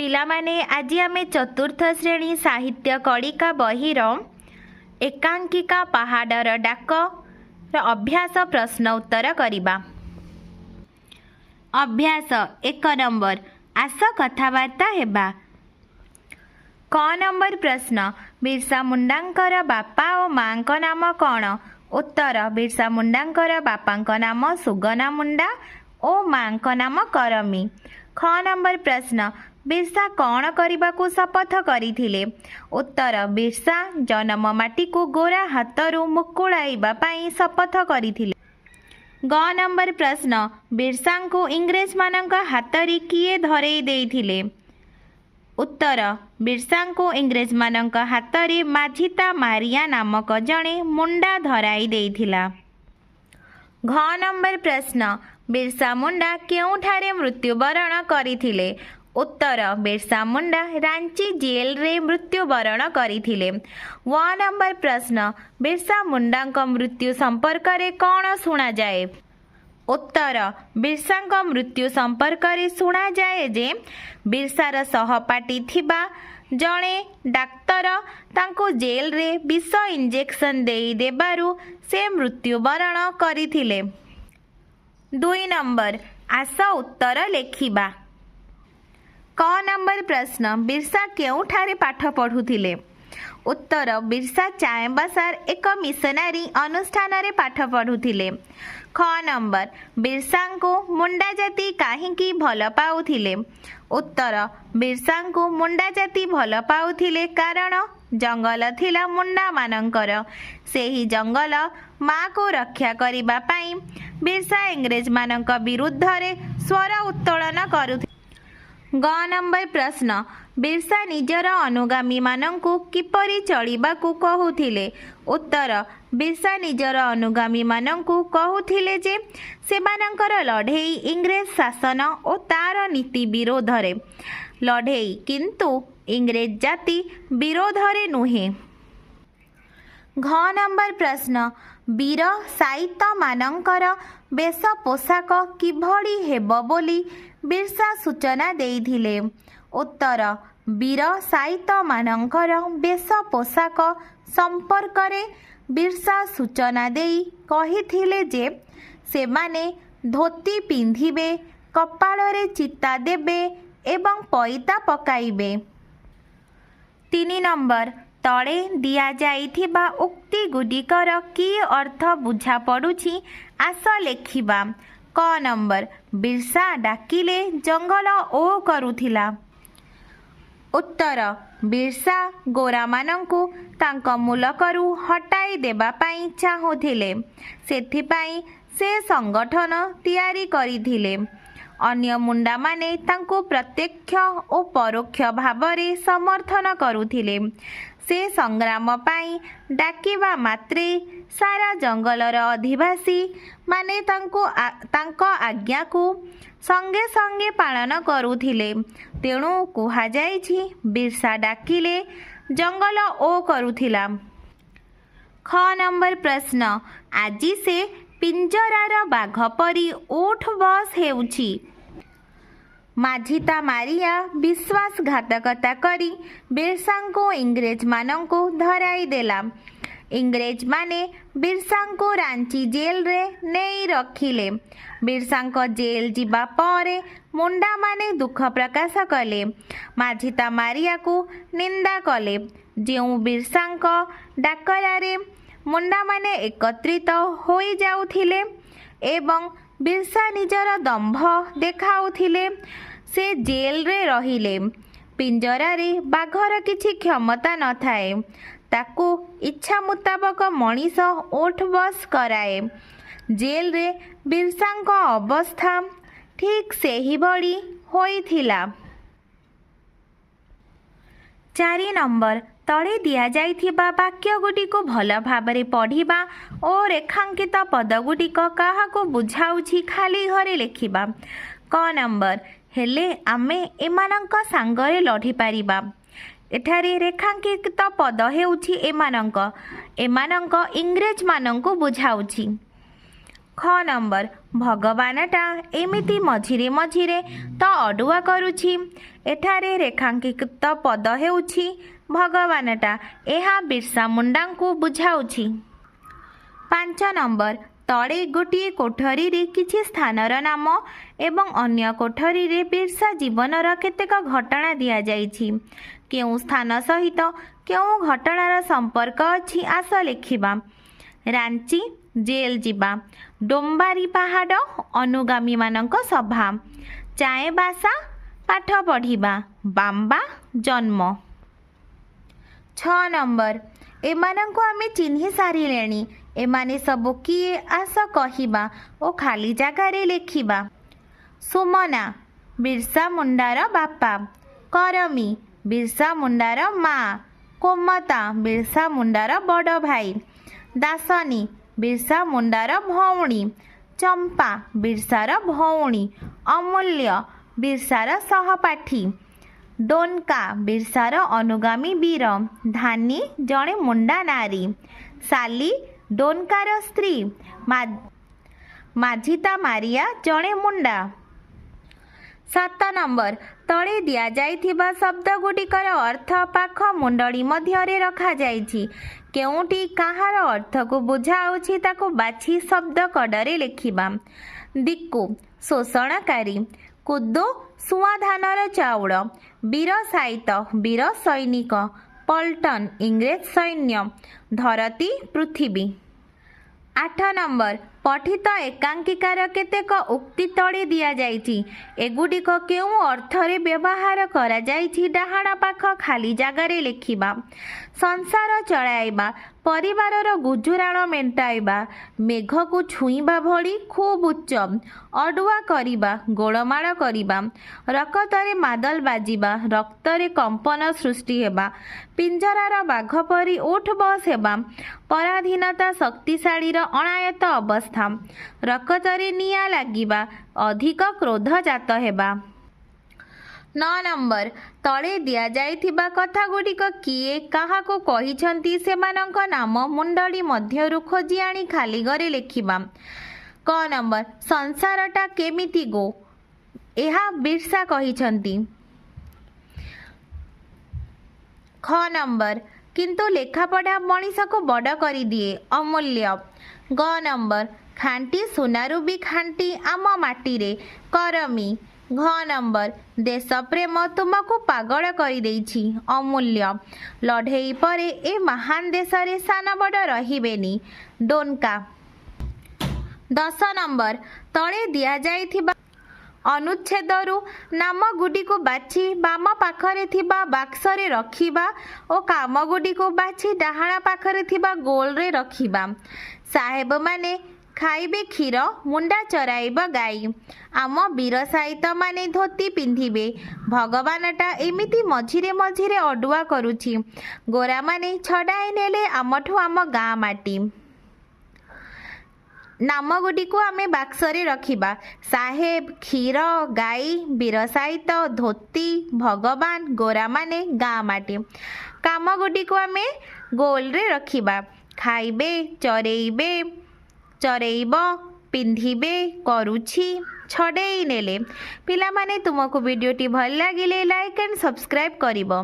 ପିଲାମାନେ ଆଜି ଆମେ ଚତୁର୍ଥ ଶ୍ରେଣୀ ସାହିତ୍ୟ କଳିକା ବହିର ଏକାଙ୍କିକା ପାହାଡ଼ର ଡାକର ଅଭ୍ୟାସ ପ୍ରଶ୍ନ ଉତ୍ତର କରିବା। ଅଭ୍ୟାସ 1 ନମ୍ବର, ଆସ କଥାବାର୍ତ୍ତା ହେବା। କ ନମ୍ବର ପ୍ରଶ୍ନ, ବିର୍ସା ମୁଣ୍ଡାଙ୍କର ବାପା ଓ ମାଙ୍କ ନାମ କ'ଣ? ଉତ୍ତର, ବିର୍ସା ମୁଣ୍ଡାଙ୍କର ବାପାଙ୍କ ନାମ ସୁଗନା ମୁଣ୍ଡା ଓ ମାଙ୍କ ନାମ କରମୀ। ଖ ନମ୍ବର ପ୍ରଶ୍ନ, ବିର୍ସା କ'ଣ କରିବାକୁ ଶପଥ କରିଥିଲେ? ଉତ୍ତର, ବିର୍ସା ଜନମ ମାଟିକୁ ଗୋରା ହାତରୁ ମୁକୁଳାଇବା ପାଇଁ ଶପଥ କରିଥିଲେ। ଗ ନମ୍ବର ପ୍ରଶ୍ନ, ବିର୍ସାଙ୍କୁ ଇଂରେଜମାନଙ୍କ ହାତରେ କିଏ ଧରେଇ ଦେଇଥିଲେ? ଉତ୍ତର, ବିର୍ସାଙ୍କୁ ଇଂରେଜମାନଙ୍କ ହାତରେ ମାଝିତା ମାରିଆ ନାମକ ଜଣେ ମୁଣ୍ଡା ଧରାଇ ଦେଇଥିଲା। ଘ ନମ୍ବର ପ୍ରଶ୍ନ, ବିର୍ସା ମୁଣ୍ଡା କେଉଁଠାରେ ମୃତ୍ୟୁବରଣ କରିଥିଲେ? ଉତ୍ତର, ବିର୍ସା ମୁଣ୍ଡା ରାଞ୍ଚି ଜେଲରେ ମୃତ୍ୟୁବରଣ କରିଥିଲେ। ୱ ନମ୍ବର ପ୍ରଶ୍ନ, ବିର୍ସା ମୁଣ୍ଡାଙ୍କ ମୃତ୍ୟୁ ସମ୍ପର୍କରେ କ'ଣ ଶୁଣାଯାଏ? ଉତ୍ତର, ବିର୍ସାଙ୍କ ମୃତ୍ୟୁ ସମ୍ପର୍କରେ ଶୁଣାଯାଏ ଯେ ବିର୍ସାର ସହପାଠୀ ଥିବା ଜଣେ ଡାକ୍ତର ତାଙ୍କୁ ଜେଲରେ ବିଷ ଇଞ୍ଜେକ୍ସନ ଦେଇଦେବାରୁ ସେ ମୃତ୍ୟୁବରଣ କରିଥିଲେ। 2 ନମ୍ବର, ଆସ ଉତ୍ତର ଲେଖିବା। କ ନମ୍ବର ପ୍ରଶ୍ନ, ବିର୍ସା କେଉଁଠାରେ ପାଠ ପଢ଼ୁଥିଲେ? ଉତ୍ତର, ବିର୍ସା ଚାଏଁବସାର ଏକ ମିଶନାରୀ ଅନୁଷ୍ଠାନରେ ପାଠ ପଢ଼ୁଥିଲେ। ଖ ନମ୍ବର, ବିର୍ସାଙ୍କୁ ମୁଣ୍ଡା ଜାତି କାହିଁକି ଭଲ ପାଉଥିଲେ? ଉତ୍ତର, ବିର୍ସାଙ୍କୁ ମୁଣ୍ଡା ଜାତି ଭଲ ପାଉଥିଲେ କାରଣ ଜଙ୍ଗଲ ଥିଲା ମୁଣ୍ଡାମାନଙ୍କର। ସେହି ଜଙ୍ଗଲ ମାକୁ ରକ୍ଷା କରିବା ପାଇଁ ବିର୍ସା ଇଂରେଜମାନଙ୍କ ବିରୁଦ୍ଧରେ ସ୍ୱର ଉତ୍ତୋଳନ କରୁଥିଲେ। ଗ ନମ୍ବର ପ୍ରଶ୍ନ, ବିର୍ସା ନିଜର ଅନୁଗାମୀମାନଙ୍କୁ କିପରି ଚଳିବାକୁ କହୁଥିଲେ? ଉତ୍ତର, ବିର୍ସା ନିଜର ଅନୁଗାମୀମାନଙ୍କୁ କହୁଥିଲେ ଯେ ସେମାନଙ୍କର ଲଢ଼େଇ ଇଂରେଜ ଶାସନ ଓ ତା'ର ନୀତି ବିରୋଧରେ ଲଢ଼େଇ, କିନ୍ତୁ ଇଂରେଜ ଜାତି ବିରୋଧରେ ନୁହେଁ। ଘ ନମ୍ବର ପ୍ରଶ୍ନ, ବୀର ସାଇନ୍ତମାନଙ୍କର ବେଶ ପୋଷାକ କିଭଳି ହେବ ବୋଲି ବିର୍ସା ସୂଚନା ଦେଇଥିଲେ? ଉତ୍ତର, ବୀର ସାଇନ୍ତମାନଙ୍କର ବେଶ ପୋଷାକ ସମ୍ପର୍କରେ ବିର୍ସା ସୂଚନା ଦେଇ କହିଥିଲେ ଯେ ସେମାନେ ଧୋତି ପିନ୍ଧିବେ, କପାଳରେ ଚିତା ଦେବେ ଏବଂ ପଇତା ପକାଇବେ। 3 ନମ୍ବର, ତଳେ ଦିଆଯାଇଥିବା ଉକ୍ତିଗୁଡ଼ିକର କି ଅର୍ଥ ବୁଝାପଡ଼ୁଛି ଆସ ଲେଖିବା। କ ନମ୍ବର, ବିର୍ସା ଡାକିଲେ ଜଙ୍ଗଲ ଓ କରୁଥିଲା। ଉତ୍ତର, ବିର୍ସା ଗୋରାମାନଙ୍କୁ ତାଙ୍କ ମୁଲକରୁ ହଟାଇ ଦେବା ପାଇଁ ଚାହୁଁଥିଲେ, ସେଥିପାଇଁ ସେ ସଂଗଠନ ତିଆରି କରିଥିଲେ। ଅନ୍ୟ ମୁଣ୍ଡାମାନେ ତାଙ୍କୁ ପ୍ରତ୍ୟକ୍ଷ ଓ ପରୋକ୍ଷ ଭାବରେ ସମର୍ଥନ କରୁଥିଲେ। ସେ ସଂଗ୍ରାମ ପାଇଁ ଡାକିବା ମାତ୍ରେ ସାରା ଜଙ୍ଗଲର ଅଧିବାସୀ ମାନେ ତାଙ୍କ ଆଜ୍ଞାକୁ ସଙ୍ଗେ ସଙ୍ଗେ ପାଳନ କରୁଥିଲେ। ତେଣୁ କୁହାଯାଇଛି ବିର୍ସା ଡାକିଲେ ଜଙ୍ଗଲ ଓ କରୁଥିଲା। ଖ ନମ୍ବର ପ୍ରଶ୍ନ, ଆଜି ସେ ପିଞ୍ଜରାର ବାଘ ପରି ଉଠ ବସ ହେଉଛି। ମାଝିତା ମାରିଆ ବିଶ୍ୱାସଘାତକତା କରି ବିର୍ସାଙ୍କୁ ଇଂରେଜମାନଙ୍କୁ ଧରାଇ ଦେଲା। ଇଂରେଜମାନେ ବିର୍ସାଙ୍କୁ ରାଞ୍ଚି ଜେଲରେ ନେଇ ରଖିଲେ। ବିର୍ସାଙ୍କ ଜେଲ ଯିବା ପରେ ମୁଣ୍ଡାମାନେ ଦୁଃଖ ପ୍ରକାଶ କଲେ, ମାଝିତା ମାରିଆକୁ ନିନ୍ଦା କଲେ। ଯେଉଁ ବିର୍ସାଙ୍କ ଡାକରାରେ ମୁଣ୍ଡାମାନେ ଏକତ୍ରିତ ହୋଇଯାଉଥିଲେ ଏବଂ ବିର୍ସା ନିଜର ଦମ୍ଭ ଦେଖାଉଥିଲେ, ସେ ଜେଲରେ ରହିଲେ। ପିଞ୍ଜରାରେ ବାଘର କିଛି କ୍ଷମତା ନଥାଏ, ତାକୁ ଇଚ୍ଛା ମୁତାବକ ମଣିଷ ଉଠ ବସ କରାଏ। ଜେଲରେ ବିର୍ସାଙ୍କ ଅବସ୍ଥା ଠିକ୍ ସେହିଭଳି ହୋଇଥିଲା। 4 ନମ୍ବର, ତଳେ ଦିଆଯାଇଥିବା ବାକ୍ୟଗୁଡ଼ିକୁ ଭଲ ଭାବରେ ପଢ଼ିବା ଓ ରେଖାଙ୍କିତ ପଦଗୁଡ଼ିକ କାହାକୁ ବୁଝାଉଛି ଖାଲି ଘରେ ଲେଖିବା। କ ନମ୍ବର, ହେଲେ ଆମେ ଏମାନଙ୍କ ସାଙ୍ଗରେ ଲଢ଼ିପାରିବା। ଏଠାରେ ରେଖାଙ୍କିତ ପଦ ହେଉଛି ଏମାନଙ୍କ ଇଂରେଜମାନଙ୍କୁ ବୁଝାଉଛି। ख नंबर भगवानटा एमिति मझिरे मझिरे तो अडुआ करुछि। एठारे रेखांकित पद हेउछि भगवानटा। एहा बिरसा मुंडा को बुझाउछि। 5 नंबर तले गोटे कोठरी रे किछि स्थानर नाम एवं अन्य कोठरी रे बिरसा जीवनर केतेक घटना दिया जाइछि। केउ स्थान सहित केउ घटनार संपर्क अछि आस लिखिबा। रांची जेल जीवा, डोम्बारी पहाड़ अनुगामी मानक सभा, चाए बासा पाठ पढ़िबा, बाम्बा जन्म। 6 नंबर एमानंको आमे चिन्हि सारिलेनी। एमाने सबु किए आस कहिबा ओ खाली जगार लिखिबा। सुमना बिरसा मुंडार बापा, करमी बिरसा मुंडार माँ, कोमता बिरसा मुंडार बड़ भाई, दासनी बिरसा मुंडार भौणी, चंपा बिरसार भौणी, अमूल्य बिरसार सहपाठी, डोनका बिरसार अनुगामी वीर, धानी जड़े मुंडा नारी, साली डोनकार स्त्री, माझिता मारिया जड़े मुंडा। 7 नंबर तले दिया जाइथिबा शब्द गुडिकर अर्थ पाख मुंडली मध्यरे रखा जाइछि। केउटी काहार अर्थ को बुझाउछि ताको बाछि शब्द कड़े लिखिबा। दिक्कु शोषणकारी, कुदो सुआ धानर चाउल, वीर साहित वीर सैनिक, पल्टन इंग्रेज सैन्य, धरती पृथ्वी। 8 नंबर पठित एकांकिकार केतेक उक्ति तले दिया जाइछि। एगुडिक केउ अर्थरे व्यवहार करा जाइछि डाहाण पाख खाली जगार लिखिबा। संसार चलाइबा, परिवारर गुजुराण मेंटाइबा, मेघ को छुईबा भली खूब उच्च, अडुआ करिबा, गोलमाल करिबा, रकतरे मादल बाजिबा, रक्तरे कंपन सृष्टि हेबा, पिंजरार बाघ परी उठ बस हेबा, पराधीनता शक्तिशालीर अनायत अवस्था, रकतरे निया लागिबा, अधिक क्रोध जात हेबा। 9 नंबर तले दिया जाइथिबा कथा गुडिक किए काहाको कहिछंती सेमानंक नाम मुंडली मध्यरु खोजी आनी खाली घरे लिखिबा। क नंबर संसारटा केमिति गो, एहा बिरसा कहिछंती। ख नंबर किंतु लेखापढ़ा मनीष को बड़ करी दिए, अमूल्य। ग नंबर खांटी सुनारू भी खांटी आम माटी रे, करमी। घ नंबर देश प्रेम तुमको पागल कर देछि, अमूल्य। लढ़ई परे ए महान देश रे सान बड़ रहिबेनी, डोनका। 10 नंबर तले दिया जाइथिबा अनुच्छेदरु नाम गुडी को बाछि बाम पाखरे थिबा बाक्सरे रखिबा ओ काम गुडी को बाछि डाहाणा पाखरे थिबा गोल रे रखिबा। साहेब माने खाइबे क्षीर, मुंडा चराइब गाई, आम वीर साहित माने धोती पिंधिबे, भगवानटा एमिति मझिरे मझिरे अडुआ करुछि, गोरा माने छडाई नेले आमठु आम गाँ माटी। नाम गुडी को आमे बाक्सरे रखिबा। साहेब, क्षीर, गाई, वीर साहित, धोती, भगवान, गोरा माने गाँ माटी। काम गुडी को आमे गोल रे रखिबा। खाइबे, चरेइबे, चरेइब, पिंधिबे, करुछि, छडेई नेले। पिला माने तुमको वीडियोटी भल लागिले लाइक एंड सब्सक्राइब करिबो।